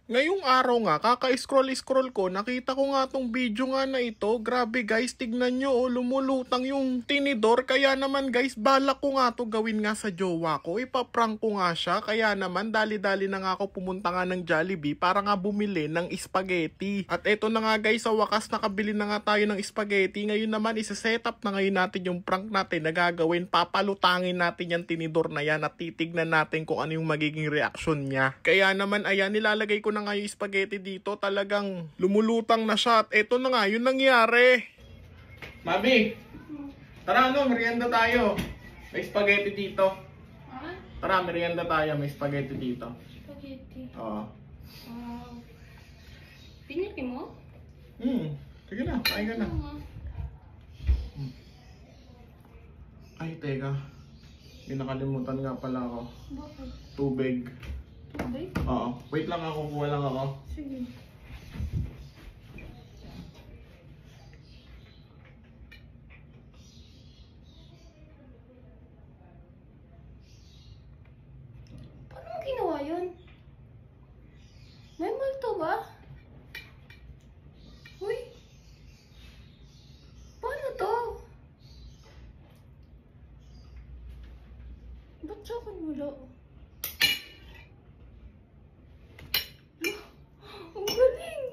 Ngayong araw nga, kaka-scroll ko, nakita ko nga tong video nga na ito. Grabe guys, tignan nyo, lumulutang yung tinidor. Kaya naman guys, balak ko nga to gawin nga sa jowa ko. Ipaprank ko nga siya. Kaya naman, dali-dali na nga ako pumunta nga ng Jollibee para nga bumili ng spaghetti. At eto na nga guys, sa wakas nakabili na nga tayo ng spaghetti. Ngayon naman, isa-set up na ngayon natin yung prank natin na gagawin. Papalutangin natin yung tinidor na yan at titignan natin kung ano yung magiging reaksyon niya. Kaya naman, ayan, nilalagay ko na nga yung spaghetti dito, talagang lumulutang na siya at eto na nga yun nangyari. Mami, tara merienda tayo. May spaghetti dito. Tara, merienda tayo, may spaghetti dito. Spaghetti? Oo. Pinili mo? Sige na, kain ka na. Ay, teka. May nakalimutan nga pala ako. Bakit? Tubig. Tubig? Oo. Wait lang ako, kuha lang ako. Sige. Paano mo ginawa yun? May multo ba? Uy! Paano to? Ba't sa akin wala? Ang galing!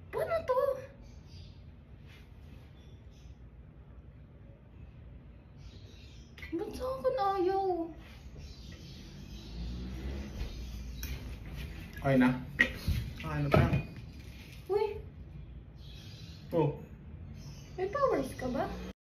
Paano to? Ba't sa akin ayaw? Okay na. Okay na tayo. Uy! Oh. May powers ka ba?